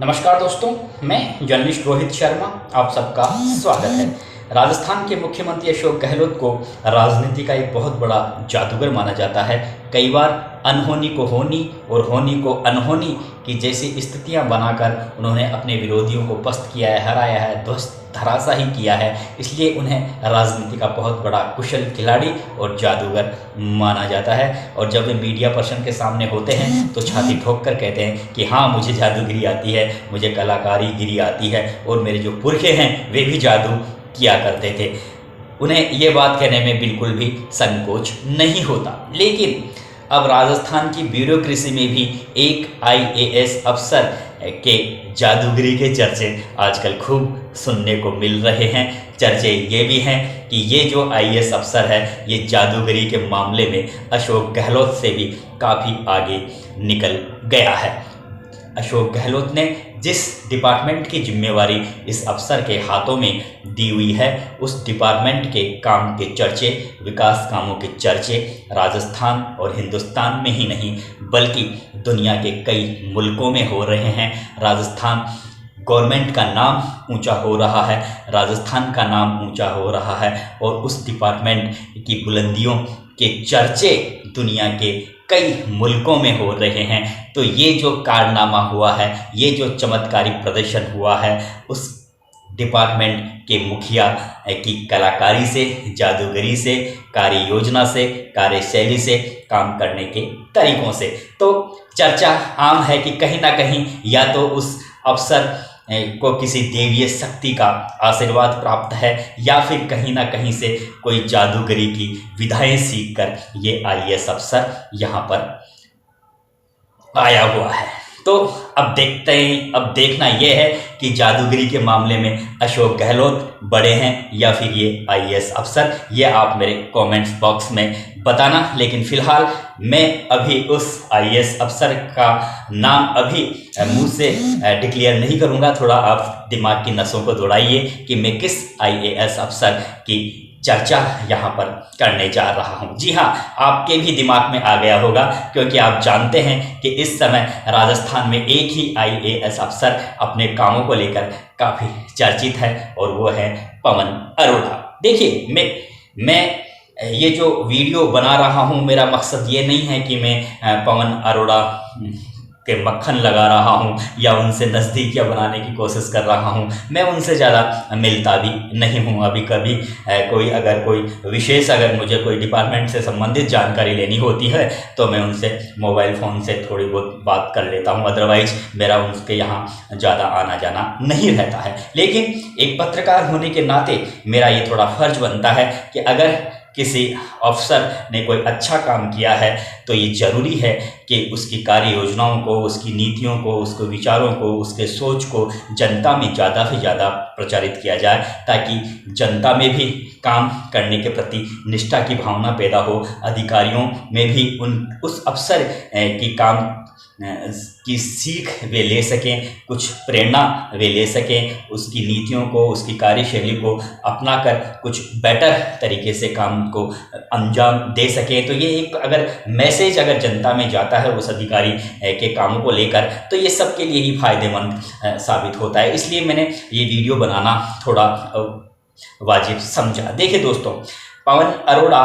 नमस्कार दोस्तों, मैं जर्नलिस्ट रोहित शर्मा, आप सबका स्वागत है। राजस्थान के मुख्यमंत्री अशोक गहलोत को राजनीति का एक बहुत बड़ा जादूगर माना जाता है। कई बार अनहोनी को होनी और होनी को अनहोनी की जैसी स्थितियां बनाकर उन्होंने अपने विरोधियों को पस्त किया है, हराया है, ध्वस्त धराशाही किया है। इसलिए उन्हें राजनीति का बहुत बड़ा कुशल खिलाड़ी और जादूगर माना जाता है। और जब वे मीडिया पर्सन के सामने होते हैं तो छाती ठोक कर कहते हैं कि हाँ, मुझे जादूगिरी आती है, मुझे कलाकारीगिरी आती है और मेरे जो पुरखे हैं वे भी जादू किया करते थे। उन्हें ये बात कहने में बिल्कुल भी संकोच नहीं होता। लेकिन अब राजस्थान की ब्यूरोक्रेसी में भी एक आईएएस अफसर के जादूगरी के चर्चे आजकल खूब सुनने को मिल रहे हैं। चर्चे ये भी हैं कि ये जो आईएएस अफसर है ये जादूगरी के मामले में अशोक गहलोत से भी काफ़ी आगे निकल गया है। अशोक गहलोत ने जिस डिपार्टमेंट की जिम्मेवारी इस अफसर के हाथों में दी हुई है उस डिपार्टमेंट के काम के चर्चे, विकास कामों के चर्चे राजस्थान और हिंदुस्तान में ही नहीं बल्कि दुनिया के कई मुल्कों में हो रहे हैं। राजस्थान गवर्नमेंट का नाम ऊंचा हो रहा है, राजस्थान का नाम ऊंचा हो रहा है और उस डिपार्टमेंट की बुलंदियों के चर्चे दुनिया के कई मुल्कों में हो रहे हैं। तो ये जो कारनामा हुआ है, ये जो चमत्कारिक प्रदर्शन हुआ है, उस डिपार्टमेंट के मुखिया की कलाकारी से, जादूगरी से, कार्य योजना से, कार्यशैली से, काम करने के तरीकों से, तो चर्चा आम है कि कहीं ना कहीं या तो उस अफसर को किसी देवीय शक्ति का आशीर्वाद प्राप्त है या फिर कहीं ना कहीं से कोई जादूगरी की विधाएं सीखकर ये आईएएस अफसर यहाँ पर आया हुआ है। तो अब देखते हैं, अब देखना यह है कि जादूगरी के मामले में अशोक गहलोत बड़े हैं या फिर ये आईएएस अफसर। ये आप मेरे कमेंट्स बॉक्स में बताना। लेकिन फिलहाल मैं अभी उस आईएएस अफसर का नाम अभी मुंह से डिक्लेयर नहीं करूंगा। थोड़ा आप दिमाग की नसों को दौड़ाइए कि मैं किस आईएएस अफसर की चर्चा यहाँ पर करने जा रहा हूँ। जी हाँ, आपके भी दिमाग में आ गया होगा क्योंकि आप जानते हैं कि इस समय राजस्थान में एक ही आईएएस अफसर अपने कामों को लेकर काफ़ी चर्चित है और वो है पवन अरोड़ा। देखिए, मैं ये जो वीडियो बना रहा हूँ मेरा मकसद ये नहीं है कि मैं पवन अरोड़ा के मक्खन लगा रहा हूँ या उनसे नज़दीकियाँ बनाने की कोशिश कर रहा हूँ। मैं उनसे ज़्यादा मिलता भी नहीं हूँ। अभी कभी कोई विशेष अगर मुझे कोई डिपार्टमेंट से संबंधित जानकारी लेनी होती है तो मैं उनसे मोबाइल फ़ोन से थोड़ी बहुत बात कर लेता हूँ। अदरवाइज मेरा उनके यहाँ ज़्यादा आना जाना नहीं रहता है। लेकिन एक पत्रकार होने के नाते मेरा ये थोड़ा फ़र्ज बनता है कि अगर किसी अफसर ने कोई अच्छा काम किया है तो ये ज़रूरी है कि उसकी कार्य योजनाओं को, उसकी नीतियों को, उसके विचारों को, उसके सोच को जनता में ज़्यादा से ज़्यादा प्रचारित किया जाए ताकि जनता में भी काम करने के प्रति निष्ठा की भावना पैदा हो, अधिकारियों में भी उस अफसर की काम की सीख वे ले सकें, कुछ प्रेरणा वे ले सकें, उसकी नीतियों को, उसकी कार्यशैली को अपनाकर कुछ बेटर तरीके से काम को अंजाम दे सकें। तो ये एक अगर मैसेज अगर जनता में जाता है उस अधिकारी के कामों को लेकर तो ये सबके लिए ही फायदेमंद साबित होता है। इसलिए मैंने ये वीडियो बनाना थोड़ा वाजिब समझा। देखिए दोस्तों, पवन अरोड़ा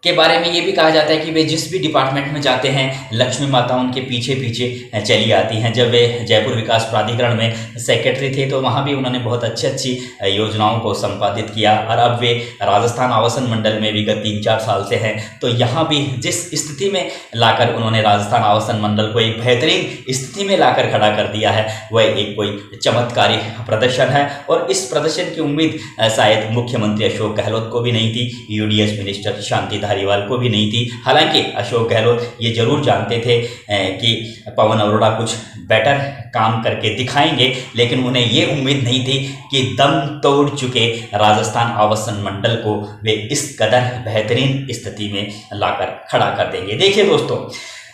के बारे में ये भी कहा जाता है कि वे जिस भी डिपार्टमेंट में जाते हैं लक्ष्मी माता उनके पीछे पीछे चली आती हैं। जब वे जयपुर विकास प्राधिकरण में सेक्रेटरी थे तो वहाँ भी उन्होंने बहुत अच्छी योजनाओं को संपादित किया और अब वे राजस्थान आवासन मंडल में विगत 3-4 साल से हैं। तो यहाँ भी जिस स्थिति में लाकर उन्होंने राजस्थान आवासन मंडल को एक बेहतरीन स्थिति में लाकर खड़ा कर दिया है वह एक कोई चमत्कारी प्रदर्शन है। और इस प्रदर्शन की उम्मीद शायद मुख्यमंत्री अशोक गहलोत को भी नहीं थी, यूडीएच मिनिस्टर शांति धारीवाल को भी नहीं थी। हालांकि अशोक गहलोत ये जरूर जानते थे कि पवन अरोड़ा कुछ बेटर काम करके दिखाएंगे, लेकिन उन्हें ये उम्मीद नहीं थी कि दम तोड़ चुके राजस्थान आवासन मंडल को वे इस कदर बेहतरीन स्थिति में लाकर खड़ा कर देंगे। देखिए दोस्तों,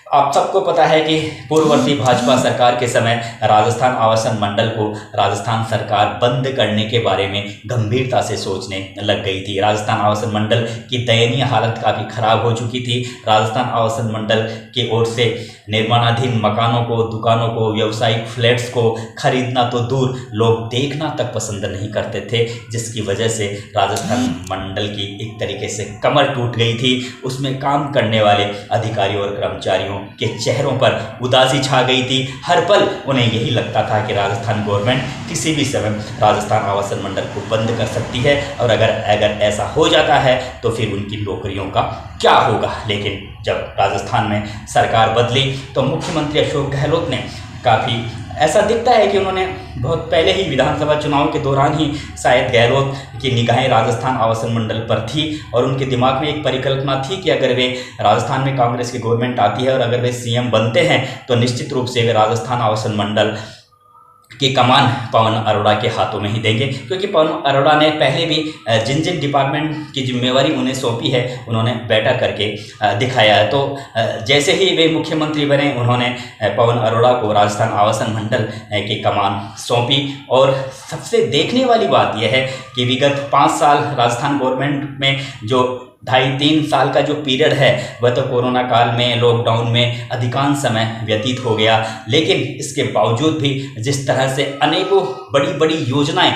आप सबको पता है कि पूर्ववर्ती भाजपा सरकार के समय राजस्थान आवासन मंडल को राजस्थान सरकार बंद करने के बारे में गंभीरता से सोचने लग गई थी। राजस्थान आवासन मंडल की दयनीय हालत काफ़ी खराब हो चुकी थी। राजस्थान आवासन मंडल की ओर से निर्माणाधीन मकानों को, दुकानों को, व्यावसायिक फ्लैट्स को खरीदना तो दूर, लोग देखना तक पसंद नहीं करते थे, जिसकी वजह से राजस्थान मंडल की एक तरीके से कमर टूट गई थी। उसमें काम करने वाले अधिकारियों और कर्मचारियों के चेहरों पर उदासी छा गई थी। हर पल उन्हें यही लगता था कि राजस्थान गवर्नमेंट किसी भी समय राजस्थान आवासन मंडल को बंद कर सकती है, और अगर ऐसा हो जाता है तो फिर उनकी नौकरियों का क्या होगा। लेकिन जब राजस्थान में सरकार बदली तो मुख्यमंत्री अशोक गहलोत ने काफ़ी, ऐसा दिखता है कि उन्होंने बहुत पहले ही विधानसभा चुनाव के दौरान ही शायद गहलोत की निगाहें राजस्थान आवासन मंडल पर थी, और उनके दिमाग में एक परिकल्पना थी कि अगर वे राजस्थान में कांग्रेस की गवर्नमेंट आती है और अगर वे सीएम बनते हैं तो निश्चित रूप से वे राजस्थान आवासन मंडल की कमान पवन अरोड़ा के हाथों में ही देंगे, क्योंकि पवन अरोड़ा ने पहले भी जिन जिन डिपार्टमेंट की जिम्मेवारी उन्हें सौंपी है उन्होंने बेटर करके दिखाया है। तो जैसे ही वे मुख्यमंत्री बने उन्होंने पवन अरोड़ा को राजस्थान आवासन मंडल की कमान सौंपी। और सबसे देखने वाली बात यह है कि विगत 5 साल राजस्थान गवर्नमेंट में जो 2.5-3 साल का जो पीरियड है वह तो कोरोना काल में, लॉकडाउन में अधिकांश समय व्यतीत हो गया, लेकिन इसके बावजूद भी जिस तरह से अनेकों बड़ी बड़ी योजनाएं,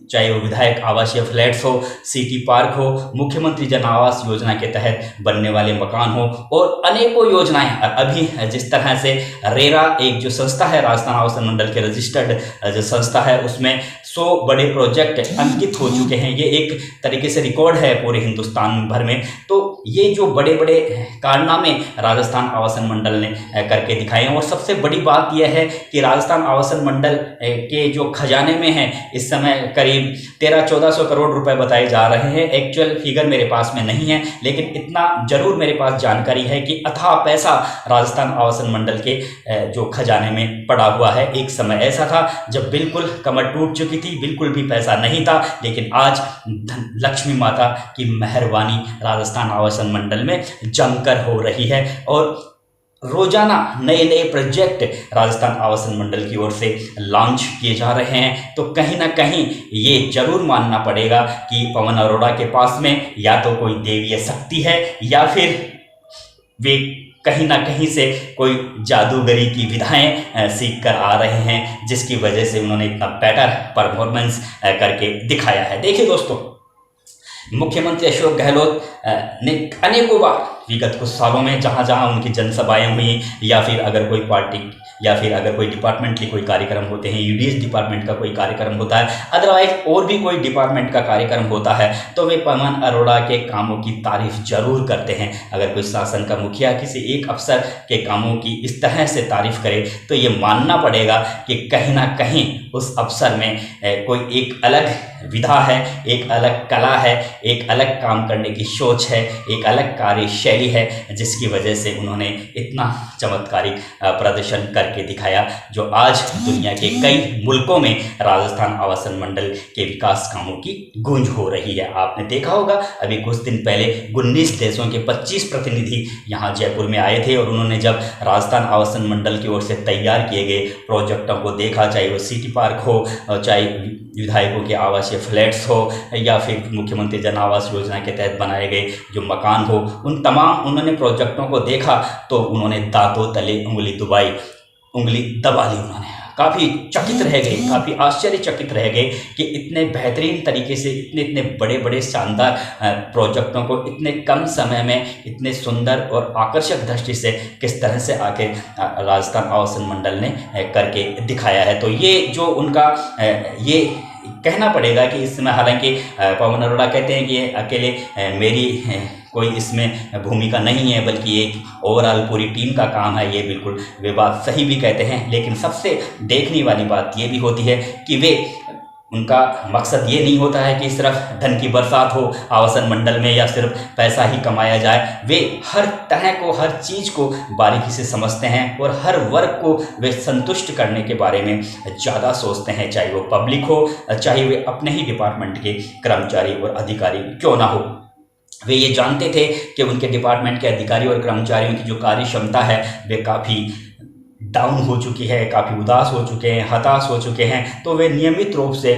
चाहे वो विधायक आवासीय फ्लैट्स हो, सिटी पार्क हो, मुख्यमंत्री जन आवास योजना के तहत बनने वाले मकान हो, और अनेकों योजनाएं, और अभी जिस तरह से रेरा एक जो संस्था है राजस्थान आवासन मंडल के रजिस्टर्ड जो संस्था है, उसमें 100 बड़े प्रोजेक्ट अंकित हो चुके हैं। ये एक तरीके से रिकॉर्ड है पूरे हिंदुस्तान भर में। तो ये जो बड़े बड़े कारनामे राजस्थान आवासन मंडल ने करके दिखाए हैं, और सबसे बड़ी बात यह है कि राजस्थान आवासन मंडल के जो खजाने में है इस समय करीब 1300-1400 करोड़ रुपए बताए जा रहे हैं। एक्चुअल फिगर मेरे पास में नहीं है, लेकिन इतना जरूर मेरे पास जानकारी है कि अथाह पैसा राजस्थान आवासन मंडल के जो खजाने में पड़ा हुआ है। एक समय ऐसा था जब बिल्कुल कमर टूट चुकी थी, बिल्कुल भी पैसा नहीं था, लेकिन आज लक्ष्मी माता की मेहरबानी राजस्थान आवासन मंडल में जमकर हो रही है, और रोजाना नए नए प्रोजेक्ट राजस्थान आवासन मंडल की ओर से लॉन्च किए जा रहे हैं। तो कहीं ना कहीं ये जरूर मानना पड़ेगा कि पवन अरोड़ा के पास में या तो कोई देवीय शक्ति है, या फिर वे कहीं ना कहीं से कोई जादूगरी की विधाएं सीख कर आ रहे हैं, जिसकी वजह से उन्होंने इतना बेटर परफॉर्मेंस करके दिखाया है। देखिए दोस्तों, मुख्यमंत्री अशोक गहलोत ने अनेकों बार विगत कुछ सालों में जहाँ जहाँ उनकी जनसभाएं हुई, या फिर अगर कोई पार्टी या फिर अगर कोई डिपार्टमेंट के कोई कार्यक्रम होते हैं, यूडीएस डिपार्टमेंट का कोई कार्यक्रम होता है, अदरवाइज और भी कोई डिपार्टमेंट का कार्यक्रम होता है, तो वे पवन अरोड़ा के कामों की तारीफ जरूर करते हैं। अगर कोई शासन का मुखिया किसी एक अफसर के कामों की इस तरह से तारीफ करे तो ये मानना पड़ेगा कि कहीं ना कहीं उस अफसर में कोई एक अलग विधा है, एक अलग कला है, एक अलग काम करने की सोच है, एक अलग कार्यशैली है, जिसकी वजह से उन्होंने इतना चमत्कारिक प्रदर्शन करके दिखाया, जो आज दुनिया के कई मुल्कों में राजस्थान आवासन मंडल के विकास कामों की गूंज हो रही है। आपने देखा होगा अभी कुछ दिन पहले 19 देशों के 25 प्रतिनिधि यहाँ जयपुर में आए थे, और उन्होंने जब राजस्थान आवासन मंडल की ओर से तैयार किए गए प्रोजेक्टों को देखा, चाहे वो सिटी पार्क हो, चाहे विधायकों के आवासीय फ्लैट्स हो, या फिर मुख्यमंत्री जन आवास योजना के तहत बनाए गए जो मकान हो, उन तमाम उन्होंने प्रोजेक्टों को देखा तो उन्होंने दांतों तले उंगली दबा ली। उन्होंने काफ़ी चकित रह गए, काफ़ी आश्चर्यचकित रह गए कि इतने बेहतरीन तरीके से इतने बड़े बड़े शानदार प्रोजेक्टों को इतने कम समय में इतने सुंदर और आकर्षक दृष्टि से किस तरह से आके राजस्थान आवासन मंडल ने करके दिखाया है। तो ये जो उनका ये कहना पड़ेगा कि इस समय, हालांकि पवन अरोड़ा कहते हैं कि अकेले मेरी कोई इसमें भूमिका नहीं है, बल्कि एक ओवरऑल पूरी टीम का काम है, ये बिल्कुल वे बात सही भी कहते हैं। लेकिन सबसे देखने वाली बात ये भी होती है कि वे, उनका मकसद ये नहीं होता है कि सिर्फ धन की बरसात हो आवासन मंडल में, या सिर्फ पैसा ही कमाया जाए। वे हर तरह को, हर चीज़ को बारीकी से समझते हैं, और हर वर्ग को वे संतुष्ट करने के बारे में ज़्यादा सोचते हैं, चाहे वो पब्लिक हो, चाहे वे अपने ही डिपार्टमेंट के कर्मचारी और अधिकारी क्यों ना हो। वे ये जानते थे कि उनके डिपार्टमेंट के अधिकारी और कर्मचारियों की जो कार्य क्षमता है वे काफ़ी डाउन हो चुकी है, काफ़ी उदास हो चुके हैं, हताश हो चुके हैं। तो वे नियमित रूप से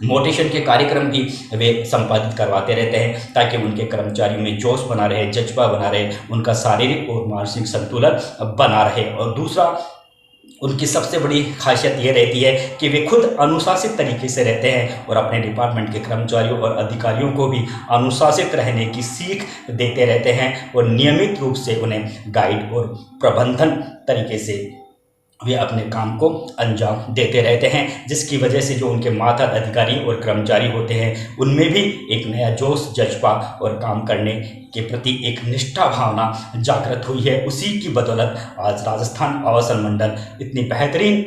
मोटिवेशन के कार्यक्रम भी वे संपादित करवाते रहते हैं ताकि उनके कर्मचारियों में जोश बना रहे, जज्बा बना रहे, उनका शारीरिक और मानसिक संतुलन बना रहे। और दूसरा, उनकी सबसे बड़ी खासियत ये रहती है कि वे खुद अनुशासित तरीके से रहते हैं और अपने डिपार्टमेंट के कर्मचारियों और अधिकारियों को भी अनुशासित रहने की सीख देते रहते हैं और नियमित रूप से उन्हें गाइड और प्रबंधन तरीके से वे अपने काम को अंजाम देते रहते हैं, जिसकी वजह से जो उनके मातहत अधिकारी और कर्मचारी होते हैं उनमें भी एक नया जोश, जज्बा और काम करने के प्रति एक निष्ठा भावना जागृत हुई है। उसी की बदौलत आज राजस्थान आवासन मंडल इतनी बेहतरीन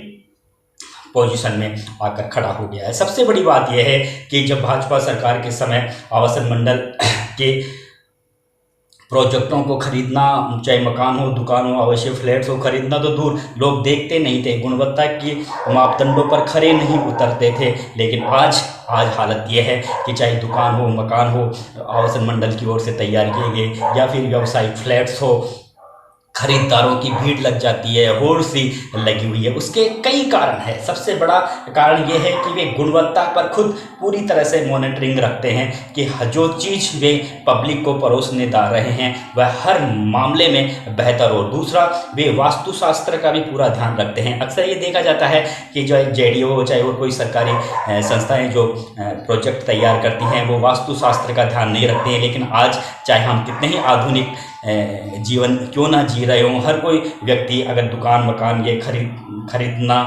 पोजीशन में आकर खड़ा हो गया है। सबसे बड़ी बात यह है कि जब भाजपा सरकार के समय आवासन मंडल के प्रोजेक्टों को खरीदना, चाहे मकान हो, दुकान हो, अवश्य फ्लैट्स हो, खरीदना तो दूर, लोग देखते नहीं थे, गुणवत्ता की मापदंडों पर खरे नहीं उतरते थे। लेकिन आज हालत यह है कि चाहे दुकान हो, मकान हो, आवासन मंडल की ओर से तैयार किए गए या फिर व्यावसायिक फ्लैट्स हो, खरीदारों की भीड़ लग जाती है, होड़ सी लगी हुई है। उसके कई कारण है। सबसे बड़ा कारण ये है कि वे गुणवत्ता पर खुद पूरी तरह से मॉनिटरिंग रखते हैं कि जो चीज़ वे पब्लिक को परोसने जा रहे हैं वह हर मामले में बेहतर हो। दूसरा, वे वास्तुशास्त्र का भी पूरा ध्यान रखते हैं। अक्सर ये देखा जाता है कि जो जेडीओ हो, चाहे और कोई सरकारी संस्थाएं जो प्रोजेक्ट तैयार करती हैं वो वास्तुशास्त्र का ध्यान नहीं रखते हैं। लेकिन आज चाहे हम कितने ही आधुनिक जीवन क्यों ना जी रहे हों, हर कोई व्यक्ति अगर दुकान मकान ये खरीदना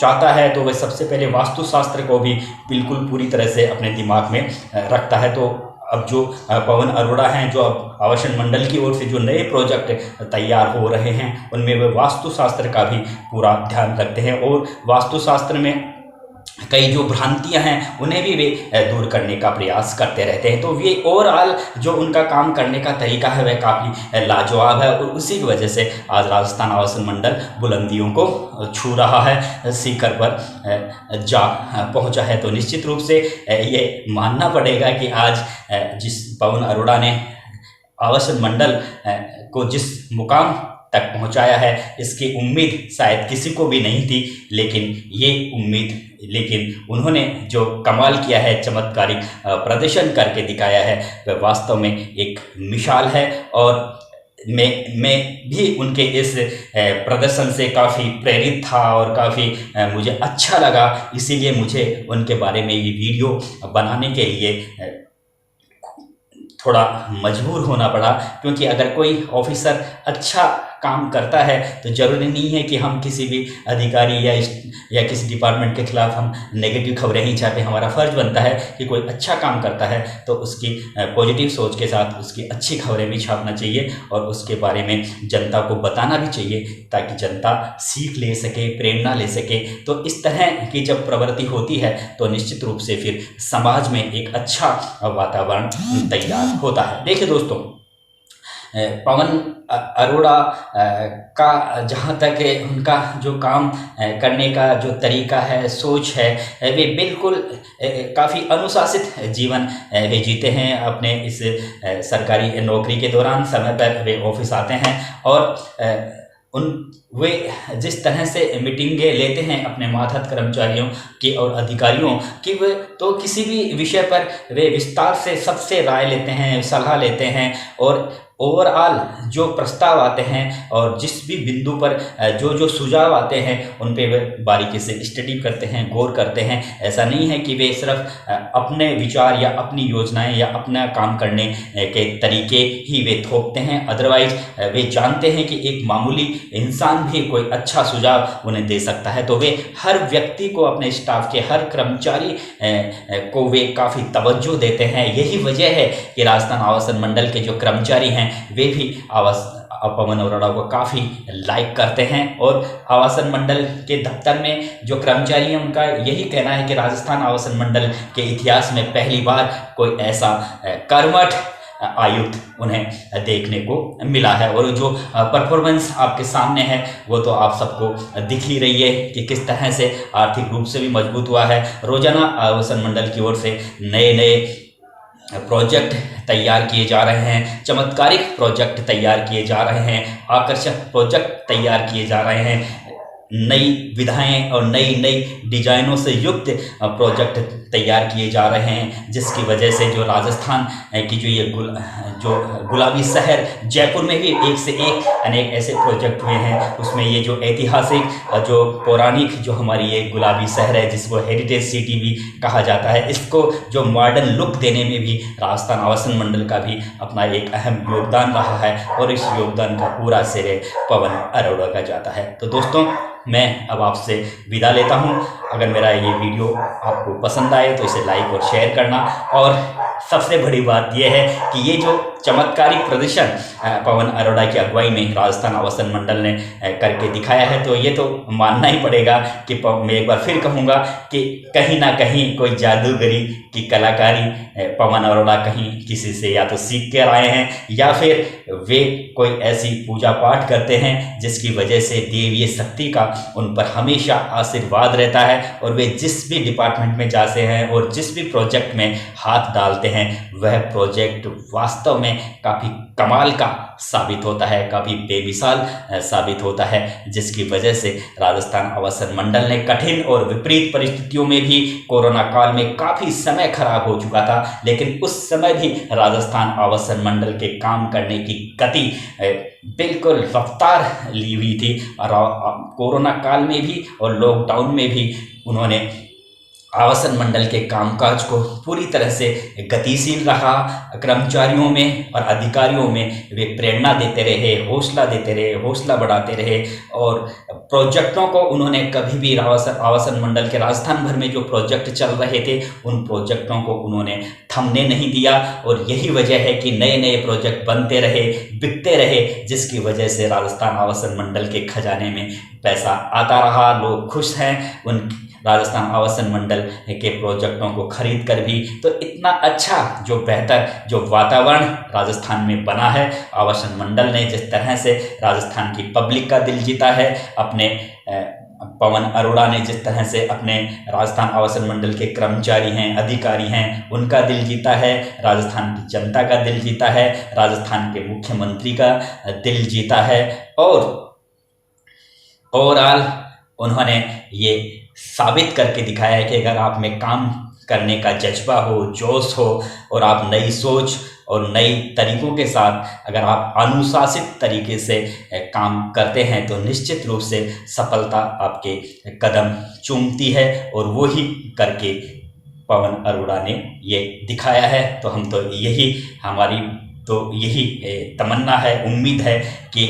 चाहता है तो वह सबसे पहले वास्तुशास्त्र को भी बिल्कुल पूरी तरह से अपने दिमाग में रखता है। तो अब जो पवन अरोड़ा हैं, जो अब आवासन मंडल की ओर से जो नए प्रोजेक्ट तैयार हो रहे हैं उनमें वे वास्तुशास्त्र का भी पूरा ध्यान रखते हैं और वास्तुशास्त्र में कई जो भ्रांतियां हैं उन्हें भी वे दूर करने का प्रयास करते रहते हैं। तो ये ओवरऑल जो उनका काम करने का तरीका है वह काफ़ी लाजवाब है और उसी की वजह से आज राजस्थान आवासन मंडल बुलंदियों को छू रहा है, शिखर पर जा पहुंचा है। तो निश्चित रूप से ये मानना पड़ेगा कि आज जिस पवन अरोड़ा ने आवासन मंडल को जिस मुकाम तक पहुंचाया है, इसकी उम्मीद शायद किसी को भी नहीं थी। लेकिन उन्होंने जो कमाल किया है, चमत्कारिक प्रदर्शन करके दिखाया है, वह वास्तव में एक मिसाल है। और मैं भी उनके इस प्रदर्शन से काफ़ी प्रेरित था और काफ़ी मुझे अच्छा लगा। इसीलिए मुझे उनके बारे में ये वीडियो बनाने के लिए थोड़ा मजबूर होना पड़ा, क्योंकि अगर कोई ऑफिसर अच्छा काम करता है तो ज़रूरी नहीं है कि हम किसी भी अधिकारी या किसी डिपार्टमेंट के खिलाफ हम नेगेटिव खबरें ही छापें। हमारा फ़र्ज़ बनता है कि कोई अच्छा काम करता है तो उसकी पॉजिटिव सोच के साथ उसकी अच्छी खबरें भी छापना चाहिए और उसके बारे में जनता को बताना भी चाहिए ताकि जनता सीख ले सके, प्रेरणा ले सके। तो इस तरह की जब प्रवृत्ति होती है तो निश्चित रूप से फिर समाज में एक अच्छा वातावरण तैयार होता है। देखिए दोस्तों, पवन अरोड़ा का जहाँ तक उनका जो काम करने का जो तरीका है, सोच है, वे बिल्कुल काफ़ी अनुशासित जीवन वे जीते हैं। अपने इस सरकारी नौकरी के दौरान समय पर वे ऑफिस आते हैं और वे जिस तरह से मीटिंगें लेते हैं अपने मातहत कर्मचारियों की और अधिकारियों की, वे तो किसी भी विषय पर वे विस्तार से सबसे राय लेते हैं, सलाह लेते हैं और ओवरऑल जो प्रस्ताव आते हैं और जिस भी बिंदु पर जो सुझाव आते हैं उन पे वे बारीकी से स्टडी करते हैं, गौर करते हैं। ऐसा नहीं है कि वे सिर्फ अपने विचार या अपनी योजनाएं या अपना काम करने के तरीके ही वे थोपते हैं। अदरवाइज वे जानते हैं कि एक मामूली इंसान भी कोई अच्छा सुझाव उन्हें दे सकता है। तो वे हर व्यक्ति को, अपने स्टाफ के हर कर्मचारी को वे काफ़ी तवज्जो देते हैं। यही वजह है कि राजस्थान आवासन मंडल के जो कर्मचारी हैं वे भी पवन अरोड़ा को काफ़ी लाइक करते हैं और आवासन मंडल के दफ्तर में जो कर्मचारी हैं उनका यही कहना है कि राजस्थान आवासन मंडल के इतिहास में पहली बार कोई ऐसा कर्मठ आयुक्त उन्हें देखने को मिला है। और जो परफॉर्मेंस आपके सामने है वो तो आप सबको दिख ही रही है कि किस तरह से आर्थिक रूप से भी मजबूत हुआ है। रोजाना आवासन मंडल की ओर से नए प्रोजेक्ट तैयार किए जा रहे हैं, चमत्कारिक प्रोजेक्ट तैयार किए जा रहे हैं, आकर्षक प्रोजेक्ट तैयार किए जा रहे हैं, नई विधाएं और नई नई डिजाइनों से युक्त प्रोजेक्ट तैयार किए जा रहे हैं, जिसकी वजह से जो राजस्थान की जो गुलाबी शहर जयपुर में भी एक से एक अनेक ऐसे प्रोजेक्ट हुए हैं। उसमें ये जो ऐतिहासिक जो पौराणिक जो हमारी ये गुलाबी शहर है, जिसको हेरिटेज सिटी भी कहा जाता है, इसको जो मॉडर्न लुक देने में भी राजस्थान आवासन मंडल का भी अपना एक अहम योगदान रहा है, और इस योगदान का पूरा श्रेय पवन अरोड़ा का जाता है। तो दोस्तों, मैं अब आपसे विदा लेता हूं। अगर मेरा ये वीडियो आपको पसंद आए तो इसे लाइक और शेयर करना, और सबसे बड़ी बात यह है कि ये जो चमत्कारिक प्रदर्शन पवन अरोड़ा की अगुवाई में राजस्थान आवासन मंडल ने करके दिखाया है, तो ये तो मानना ही पड़ेगा कि मैं एक बार फिर कहूँगा कि कहीं ना कहीं कोई जादूगरी की कलाकारी पवन अरोड़ा कहीं किसी से या तो सीख कर आए हैं, या फिर वे कोई ऐसी पूजा पाठ करते हैं जिसकी वजह से देवीय शक्ति का उन पर हमेशा आशीर्वाद रहता है, और वे जिस भी डिपार्टमेंट में जाते हैं और जिस भी प्रोजेक्ट में हाथ डालते हैं, वह प्रोजेक्ट वास्तव में काफ़ी कमाल का साबित होता है, काफ़ी बेमिसाल साबित होता है, जिसकी वजह से राजस्थान आवासन मंडल ने कठिन और विपरीत परिस्थितियों में भी, कोरोना काल में काफ़ी समय खराब हो चुका था, लेकिन उस समय भी राजस्थान आवासन मंडल के काम करने की गति बिल्कुल रफ्तार ली हुई थी, और कोरोना काल में भी और लॉकडाउन में भी उन्होंने आवासन मंडल के कामकाज को पूरी तरह से गतिशील रहा। कर्मचारियों में और अधिकारियों में वे प्रेरणा देते रहे, हौसला देते रहे, हौसला बढ़ाते रहे, और प्रोजेक्टों को उन्होंने कभी भी आवासन मंडल के राजस्थान भर में जो प्रोजेक्ट चल रहे थे, उन प्रोजेक्टों को उन्होंने थमने नहीं दिया, और यही वजह है कि नए नए प्रोजेक्ट बनते रहे, बिकते रहे, जिसकी वजह से राजस्थान आवासन मंडल के खजाने में पैसा आता रहा। लोग खुश हैं उन राजस्थान आवासन मंडल के प्रोजेक्टों को खरीद कर भी। तो इतना अच्छा जो बेहतर जो वातावरण राजस्थान में बना है, आवासन मंडल ने जिस तरह से राजस्थान की पब्लिक का दिल जीता है, अपने पवन अरोड़ा ने जिस तरह से अपने राजस्थान आवासन मंडल के कर्मचारी हैं, अधिकारी हैं, उनका दिल जीता है, राजस्थान की जनता का दिल जीता है, राजस्थान के मुख्यमंत्री का दिल जीता है, और ओवरऑल उन्होंने ये साबित करके दिखाया है कि अगर आप में काम करने का जज्बा हो, जोश हो, और आप नई सोच और नई तरीकों के साथ अगर आप अनुशासित तरीके से काम करते हैं, तो निश्चित रूप से सफलता आपके कदम चूमती है, और वो ही करके पवन अरोड़ा ने ये दिखाया है। तो हम तो हमारी तमन्ना है, उम्मीद है कि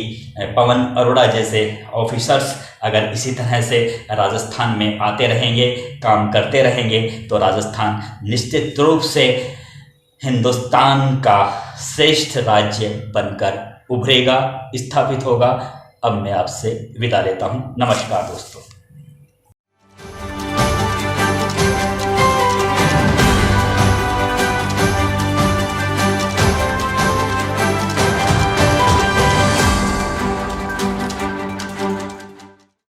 पवन अरोड़ा जैसे ऑफिसर्स अगर इसी तरह से राजस्थान में आते रहेंगे, काम करते रहेंगे, तो राजस्थान निश्चित रूप से हिंदुस्तान का श्रेष्ठ राज्य बनकर उभरेगा, स्थापित होगा। अब मैं आपसे विदा लेता हूँ। नमस्कार दोस्तों।